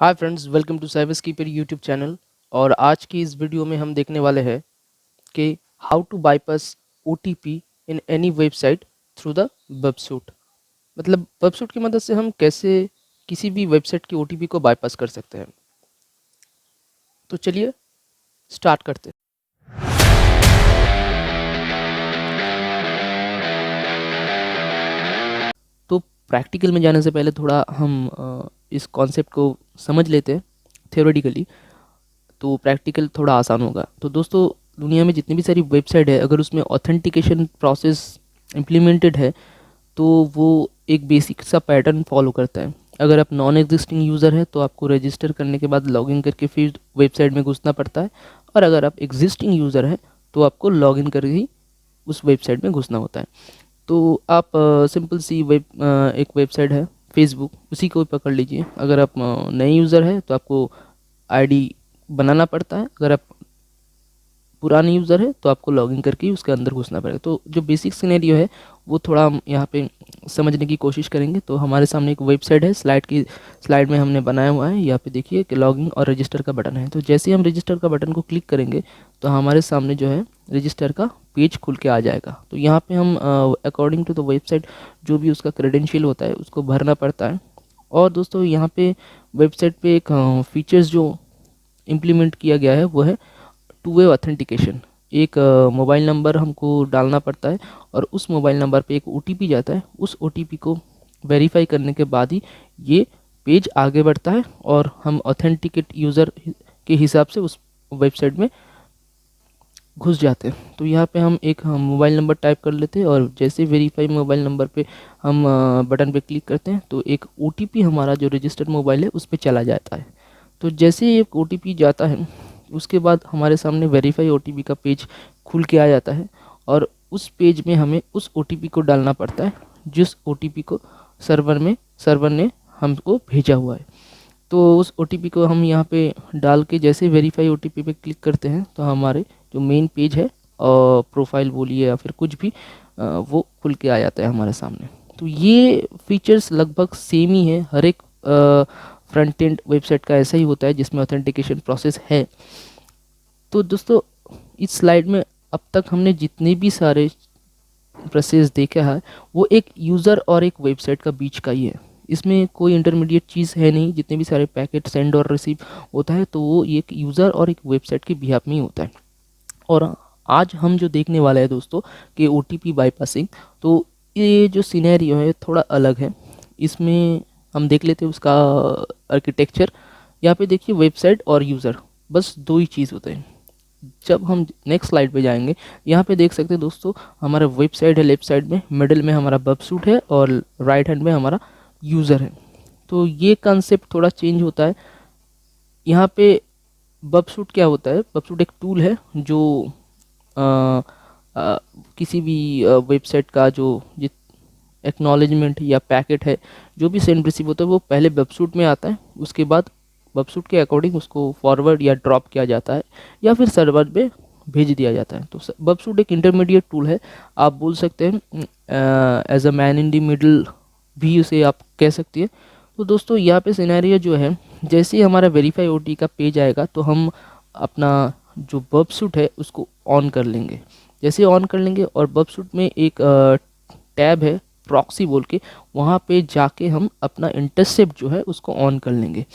Hi friends, welcome to cyber keeper YouTube channel. और आज की इस वीडियो में हम देखने वाले हैं कि how to bypass OTP in any website through the websuite. मतलब वेबसूट की मदद से हम कैसे किसी भी वेबसाइट की ओटीपी को बाईपास कर सकते हैं। तो चलिए स्टार्ट करते हैं। तो प्रैक्टिकल में जाने से पहले थोड़ा हम इस कॉन्सेप्ट को समझ लेते हैं थ्योरेटिकली, तो प्रैक्टिकल थोड़ा आसान होगा। तो दोस्तों, दुनिया में जितनी भी सारी वेबसाइट है, अगर उसमें ऑथेंटिकेशन प्रोसेस इम्प्लीमेंटेड है तो वो एक बेसिक सा पैटर्न फॉलो करता है। अगर आप नॉन एग्जिस्टिंग यूज़र है तो आपको रजिस्टर करने के बाद लॉगिन करके फिर वेबसाइट में घुसना पड़ता है, और अगर आप एग्जिस्टिंग यूज़र है तो आपको लॉगिन करके ही उस वेबसाइट में घुसना होता है। तो आप सिंपल सी एक वेबसाइट है फेसबुक, उसी को पकड़ लीजिए। अगर आप नए यूज़र है तो आपको आईडी बनाना पड़ता है, अगर आप पुराने यूज़र है तो आपको लॉगिन करके ही उसके अंदर घुसना पड़ेगा। तो जो बेसिक सिनेरियो है वो थोड़ा हम यहाँ पे समझने की कोशिश करेंगे। तो हमारे सामने एक वेबसाइट है, स्लाइड में हमने बनाया हुआ है। यहाँ पे देखिए कि लॉगिन और रजिस्टर का बटन है। तो जैसे ही हम रजिस्टर का बटन को क्लिक करेंगे तो हमारे सामने जो है रजिस्टर का पेज खुल के आ जाएगा। तो यहाँ पे हम अकॉर्डिंग टू द वेबसाइट जो भी उसका क्रेडेंशियल होता है उसको भरना पड़ता है। और दोस्तों, यहाँ पे वेबसाइट पे एक फीचर्स जो इम्प्लीमेंट किया गया है वो है टू वे ऑथेंटिकेशन। एक मोबाइल नंबर हमको डालना पड़ता है और उस मोबाइल नंबर पे एक ओटीपी जाता है। उस ओटीपी को वेरीफाई करने के बाद ही ये पेज आगे बढ़ता है और हम ऑथेंटिकेट यूज़र के हिसाब से उस वेबसाइट में घुस जाते हैं। तो यहाँ पे हम मोबाइल नंबर टाइप कर लेते हैं और जैसे वेरीफाई मोबाइल नंबर पे हम बटन पे क्लिक करते हैं तो एक ओटीपी हमारा जो रजिस्टर्ड मोबाइल है उस पर चला जाता है। तो जैसे ही एक ओटीपी जाता है उसके बाद हमारे सामने वेरीफाई ओटीपी का पेज खुल के आ जाता है, और उस पेज में हमें उस ओटीपी को डालना पड़ता है जिस ओटीपी को सर्वर ने हमको भेजा हुआ है। तो उस ओटीपी को हम यहाँ पे डाल के जैसे वेरीफाई ओटीपी पे क्लिक करते हैं तो हमारे जो मेन पेज है और प्रोफाइल बोलिए या फिर कुछ भी वो खुल के आ जाता है हमारे सामने। तो ये फीचर्स लगभग सेम ही है, हर एक फ्रंट एंड वेबसाइट का ऐसा ही होता है जिसमें ऑथेंटिकेशन प्रोसेस है। तो दोस्तों, इस स्लाइड में अब तक हमने जितने भी सारे प्रोसेस देखा है वो एक यूज़र और एक वेबसाइट का बीच का ही है। इसमें कोई इंटरमीडिएट चीज़ है नहीं। जितने भी सारे पैकेट सेंड और रिसीव होता है तो वो एक यूज़र और एक वेबसाइट के बिहाफ में ही होता है। और आज हम जो देखने वाले हैं दोस्तों कि ओटीपी बाईपासिंग, तो ये जो सिनेरियो है थोड़ा अलग है। इसमें हम देख लेते हैं उसका आर्किटेक्चर। यहाँ पे देखिए वेबसाइट और यूज़र, बस दो ही चीज़ होते हैं। जब हम नेक्स्ट स्लाइड पे जाएंगे, यहाँ पे देख सकते हैं दोस्तों, हमारा वेबसाइट है लेफ्ट साइड में, मिडिल में हमारा वेबसूट है और राइट हैंड में हमारा यूज़र है। तो ये कंसेप्ट थोड़ा चेंज होता है। यहाँ पे वेबसूट क्या होता है? वेबसूट एक टूल है जो आ, आ, किसी भी वेबसाइट का जो एक्नॉलेजमेंट या पैकेट है जो भी सेंड रिसीव होता है वो पहले वेबसूट में आता है। उसके बाद वेबसूट के अकॉर्डिंग उसको फॉरवर्ड या ड्रॉप किया जाता है या फिर सर्वर पे भेज दिया जाता है। तो वेबसूट एक इंटरमीडिएट टूल है, आप बोल सकते हैं as a man in the middle भी उसे आप कह सकती है। तो दोस्तों, यहाँ पे सिनेरियो जो है, जैसे ही हमारा वेरीफाई ओटी का पेज आएगा तो हम अपना जो वेबसूट है उसको ऑन कर लेंगे। जैसे ऑन कर लेंगे और वेबसूट में एक टैब है प्रॉक्सी बोल के, वहाँ पे जाके हम अपना इंटरसेप्ट जो है उसको ऑन कर लेंगे।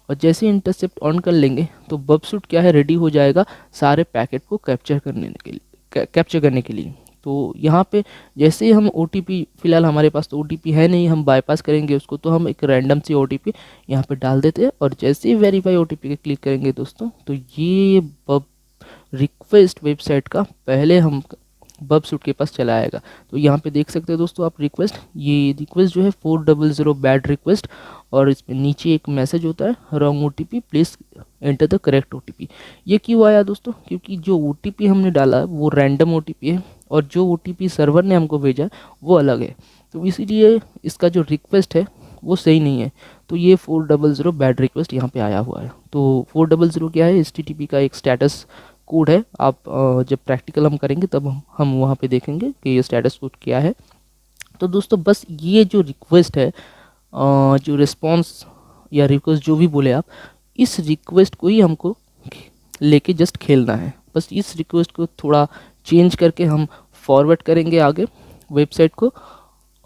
और जैसे इंटरसेप्ट ऑन कर लेंगे तो वेबसूट क्या है, रेडी हो जाएगा सारे पैकेट को कैप्चर करने के लिए। तो यहाँ पे जैसे ही हम ओटीपी, फिलहाल हमारे पास तो ओटीपी है नहीं, हम बाईपास करेंगे उसको, तो हम एक रैंडम सी ओटीपी यहाँ पे डाल देते हैं और जैसे ही वेरीफाई ओटीपी के क्लिक करेंगे दोस्तों तो ये रिक्वेस्ट वेबसाइट का पहले हम वेबसूट के पास चला आएगा। तो यहाँ पे देख सकते हैं दोस्तों आप रिक्वेस्ट, ये रिक्वेस्ट जो है 400 बैड रिक्वेस्ट, और इसमें नीचे एक मैसेज होता है wrong OTP, please enter the correct OTP. ये क्यों आया दोस्तों? क्योंकि जो ओटीपी हमने डाला है वो रैंडम ओटीपी है और जो ओटीपी सर्वर ने हमको भेजा वो अलग है। तो इसीलिए इसका जो रिक्वेस्ट है वो सही नहीं है। तो ये 400 बैड रिक्वेस्ट यहाँ पे आया हुआ है। तो 400 क्या है? HTTP का एक स्टेटस कोड है। आप जब प्रैक्टिकल हम करेंगे तब हम वहाँ पे देखेंगे कि ये स्टेटस कोड क्या है। तो दोस्तों, बस ये जो रिक्वेस्ट है, जो रिस्पॉन्स या रिक्वेस्ट जो भी बोले आप, इस रिक्वेस्ट को ही हमको लेके जस्ट खेलना है। बस इस रिक्वेस्ट को थोड़ा चेंज करके हम फॉरवर्ड करेंगे आगे वेबसाइट को,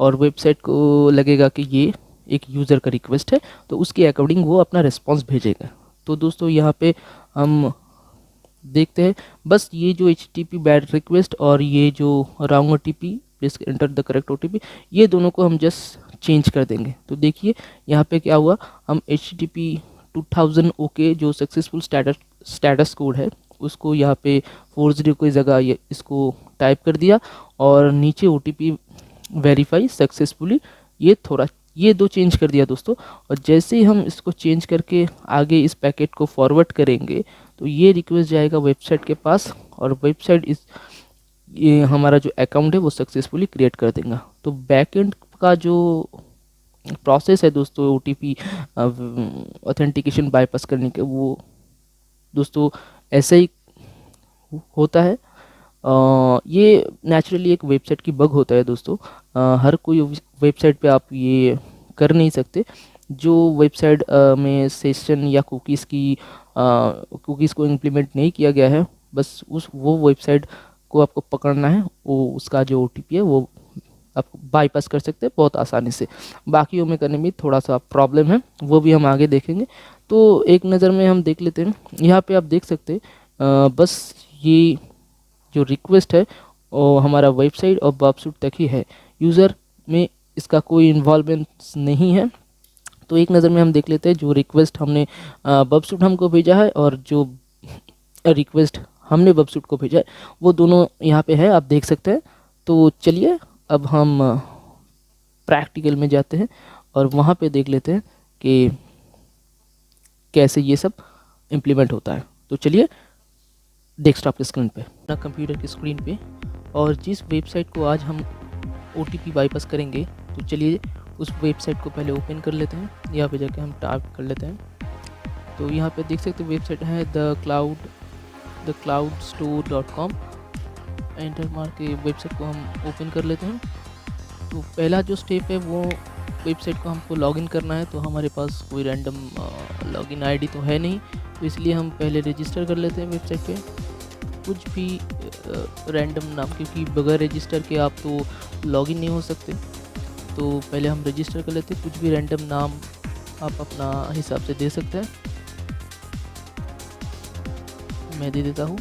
और वेबसाइट को लगेगा कि ये एक यूज़र का रिक्वेस्ट है, तो उसके अकॉर्डिंग वो अपना रिस्पॉन्स भेजेगा। तो दोस्तों यहाँ पे हम देखते हैं, बस ये जो HTTP बैड रिक्वेस्ट और ये जो wrong OTP please enter the correct OTP, ये दोनों को हम जस्ट चेंज कर देंगे। तो देखिए यहाँ पे क्या हुआ, हम HTTP 2000 ओके जो सक्सेसफुल स्टेटस कोड है उसको यहाँ पे 40 की जगह ये इसको टाइप कर दिया, और नीचे OTP वेरीफाई सक्सेसफुली, ये दो चेंज कर दिया दोस्तों। और जैसे ही हम इसको चेंज करके आगे इस पैकेट को फॉरवर्ड करेंगे तो ये रिक्वेस्ट जाएगा वेबसाइट के पास, और वेबसाइट ये हमारा जो अकाउंट है वो सक्सेसफुली क्रिएट कर देगा। तो बैकएंड का जो प्रोसेस है दोस्तों OTP ऑथेंटिकेशन बाईपास करने के, वो दोस्तों ऐसे ही होता है। ये नेचुरली एक वेबसाइट की बग होता है दोस्तों। हर कोई वेबसाइट पे आप ये कर नहीं सकते। जो वेबसाइट में सेशन या कुकीज़ को इम्प्लीमेंट नहीं किया गया है, बस वो वेबसाइट को आपको पकड़ना है, वो उसका जो OTP है वो आप बाईपास कर सकते हैं बहुत आसानी से। बाकियों में करने में थोड़ा सा प्रॉब्लम है, वो भी हम आगे देखेंगे। तो एक नज़र में हम देख लेते हैं। यहाँ पे आप देख सकते हैं बस ये जो रिक्वेस्ट है वो हमारा वेबसाइट और बबसूट तक ही है, यूज़र में इसका कोई इन्वॉल्वमेंट नहीं है। तो एक नज़र में हम देख लेते हैं जो रिक्वेस्ट हमने बबसूट हमको भेजा है और जो रिक्वेस्ट हमने बबसूट को भेजा है वो दोनों यहाँ पे है, आप देख सकते हैं। तो चलिए अब हम प्रैक्टिकल में जाते हैं और वहाँ पे देख लेते हैं कि कैसे ये सब इम्प्लीमेंट होता है। तो चलिए डेस्कटॉप की स्क्रीन पे, अपना कंप्यूटर की स्क्रीन पे, और जिस वेबसाइट को आज हम OTP बाईपास करेंगे, तो चलिए उस वेबसाइट को पहले ओपन कर लेते हैं। यहाँ पे जाके हम टाइप कर लेते हैं। तो यहाँ पे देख सकते हैं वेबसाइट है thecloudstore.com। एंटर मार के वेबसाइट को हम ओपन कर लेते हैं। तो पहला जो स्टेप है वो वेबसाइट को हमको लॉगिन करना है। तो हमारे पास कोई रैंडम लॉगिन ID तो है नहीं, तो इसलिए हम पहले रजिस्टर कर लेते हैं वेबसाइट पे कुछ भी रैंडम नाम, क्योंकि बगैर रजिस्टर के आप तो लॉगिन नहीं हो सकते। तो पहले हम रजिस्टर कर लेते हैं, कुछ भी रैंडम नाम आप अपना हिसाब से दे सकते हैं। मैं दे देता हूँ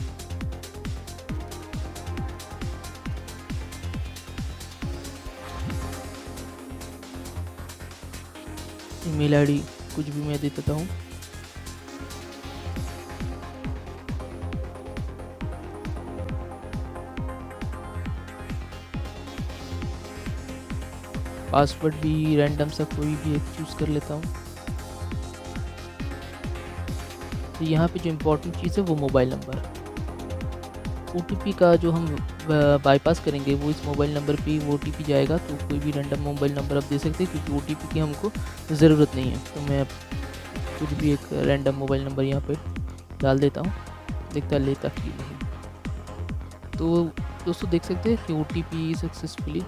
ईमेल ID, कुछ भी मैं दे देता हूँ। पासवर्ड भी रैंडम सा कोई भी एक चूज़ कर लेता हूँ। तो यहाँ पे जो इम्पोर्टेंट चीज़ है वो मोबाइल नंबर, OTP का जो हम बाईपास करेंगे वो इस मोबाइल नंबर पे वो OTP जाएगा। तो कोई भी रैंडम मोबाइल नंबर आप दे सकते हैं, क्योंकि OTP की हमको ज़रूरत नहीं है। तो मैं कुछ भी एक रैंडम मोबाइल नंबर यहाँ पे डाल देता हूँ, देखता लेता कि नहीं। तो दोस्तों देख सकते हैं कि OTP सक्सेसफुली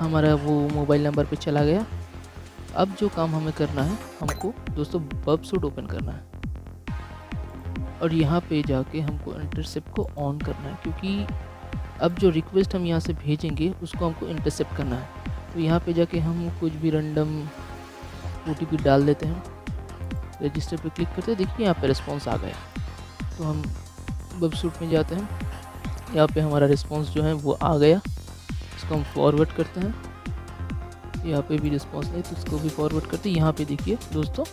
हमारा वो मोबाइल नंबर पे चला गया। अब जो काम हमें करना है, हमको दोस्तों बबसूट ओपन करना है और यहाँ पे जाके हमको इंटरसेप्ट को ऑन करना है, क्योंकि अब जो रिक्वेस्ट हम यहाँ से भेजेंगे उसको हमको इंटरसेप्ट करना है। तो यहाँ पे जाके हम कुछ भी रैंडम OTP डाल देते हैं, रजिस्टर पे क्लिक करते हैं। देखिए यहाँ पे रिस्पॉन्स आ गया। तो हम बबसूट में जाते हैं, यहाँ पे हमारा रिस्पॉन्स जो है वो आ गया। इसको हम फॉरवर्ड करते हैं, यहाँ पे भी रिस्पॉन्स नहीं तो इसको भी फॉरवर्ड करते हैं। यहाँ पे देखिए दोस्तों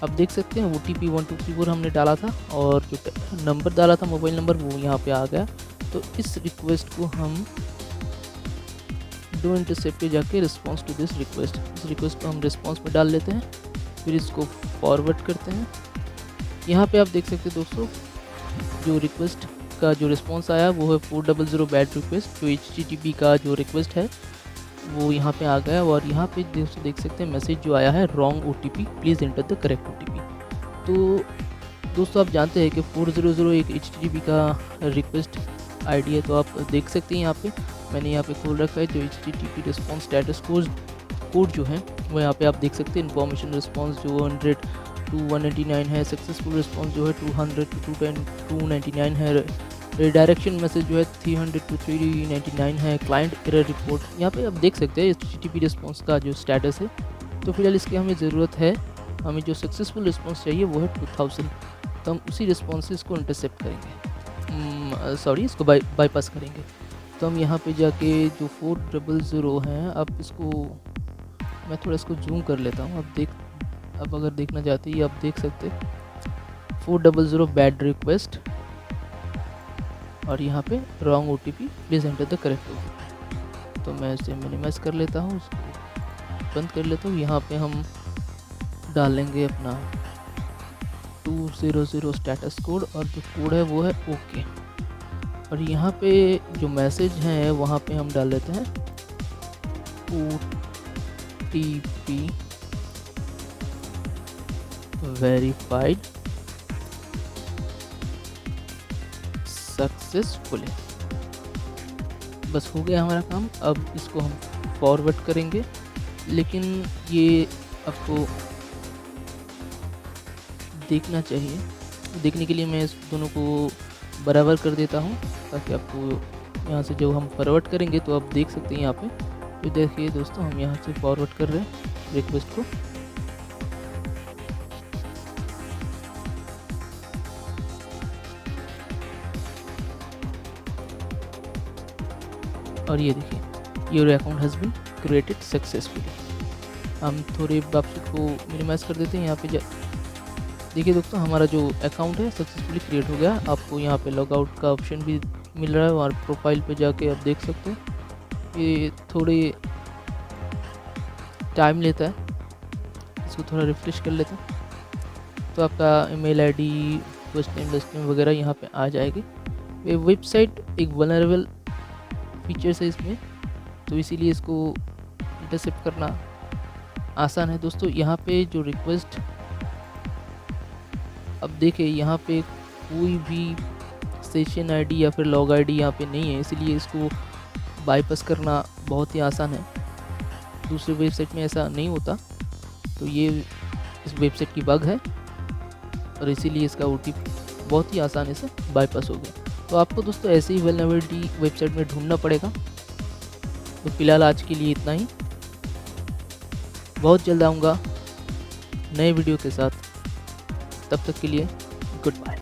आप देख सकते हैं OTP 1234 हमने डाला था और जो नंबर डाला था मोबाइल नंबर वो यहाँ पे आ गया। तो इस रिक्वेस्ट को हम डू इंटरसेप्ट पे जाके रिस्पॉन्स टू दिस रिक्वेस्ट, इस रिक्वेस्ट को हम रिस्पॉन्स में डाल लेते हैं, फिर इसको फॉरवर्ड करते हैं। यहाँ पे आप देख सकते हैं दोस्तों जो रिक्वेस्ट का जो रिस्पॉन्स आया वो है 400 बैड रिक्वेस्ट। जो HTTP का जो रिक्वेस्ट है वो यहाँ पे आ गया, और यहाँ पे दोस्तों देख सकते हैं मैसेज जो आया है wrong OTP please enter the correct OTP। तो दोस्तों आप जानते हैं कि 400 एक HTTP का रिक्वेस्ट ID है। तो आप देख सकते हैं यहाँ पे मैंने यहाँ पे खोल रखा है जो HTTP response status code code जो है वो यहाँ पे आप देख सकते हैं। इन्फॉर्मेशन रिस्पॉन्स जो 100 to 199 है, सक्सेसफुल रिस्पॉन्स जो है 200 to 299 है, रिडायरेक्शन मैसेज जो है 300 to 399 है, क्लाइंट एरर रिपोर्ट यहाँ पे आप देख सकते हैं HTTP रिस्पॉन्स का जो स्टेटस है। तो फिलहाल इसकी हमें ज़रूरत है, हमें जो सक्सेसफुल रिस्पॉन्स चाहिए वो है 2000, तो हम उसी रिस्पॉन्स से इसको इंटरसेप्ट करेंगे, सॉरी इसको बाईपास करेंगे। तो हम यहाँ पे जाके जो 400 हैं, अब इसको मैं थोड़ा इसको जूम कर लेता हूँ। अब अगर देखना चाहते हैं, आप देख सकते 400 बैड रिक्वेस्ट और यहाँ पे wrong OTP, please enter the correct OTP। तो मैं इसे मिनिमाइज कर लेता हूँ, उसको बंद कर लेता हूँ। यहाँ पे हम डालेंगे अपना 200 स्टेटस कोड और जो कोड है वो है ओके। और यहाँ पे जो मैसेज है वहाँ पे हम डाल लेते हैं OTP वेरीफाइड सक्सेसफुली। बस हो गया हमारा काम। अब इसको हम फॉरवर्ड करेंगे, लेकिन ये आपको देखना चाहिए। देखने के लिए मैं इस दोनों को बराबर कर देता हूँ ताकि आपको यहाँ से जब हम फॉरवर्ड करेंगे तो आप देख सकते हैं यहाँ पे। तो देखिए दोस्तों, हम यहाँ से फॉरवर्ड कर रहे हैं रिक्वेस्ट को। और ये देखिए your account has been created successfully. हम थोड़े वापसी को मिनिमाइज कर देते हैं। यहाँ पे देखिए दोस्तों, हमारा जो अकाउंट है सक्सेसफुली क्रिएट हो गया। आपको यहाँ पे लॉग आउट का ऑप्शन भी मिल रहा है और प्रोफाइल पे जाके आप देख सकते हैं। ये थोड़े टाइम लेता है, इसको थोड़ा रिफ्रेश कर लेते हैं तो आपका email ID, first name, last name वगैरह यहाँ पे आ जाएगी। ये वेबसाइट एक वल्नरेबल फीचर्स है इसमें, तो इसीलिए इसको इंटरसेप्ट करना आसान है दोस्तों। यहाँ पे जो रिक्वेस्ट, अब देखिए यहाँ पे कोई भी सेशन आईडी या फिर लॉग आईडी यहाँ पे नहीं है, इसलिए इसको बाईपास करना बहुत ही आसान है। दूसरे वेबसाइट में ऐसा नहीं होता, तो ये इस वेबसाइट की बग है और इसीलिए इसका OTP बहुत ही आसानी से बाईपास हो गया। तो आपको दोस्तों ऐसे ही वल्नरेबिलिटी वेबसाइट में ढूंढना पड़ेगा। तो फिलहाल आज के लिए इतना ही, बहुत जल्द आऊँगा नए वीडियो के साथ। तब तक के लिए गुड बाय।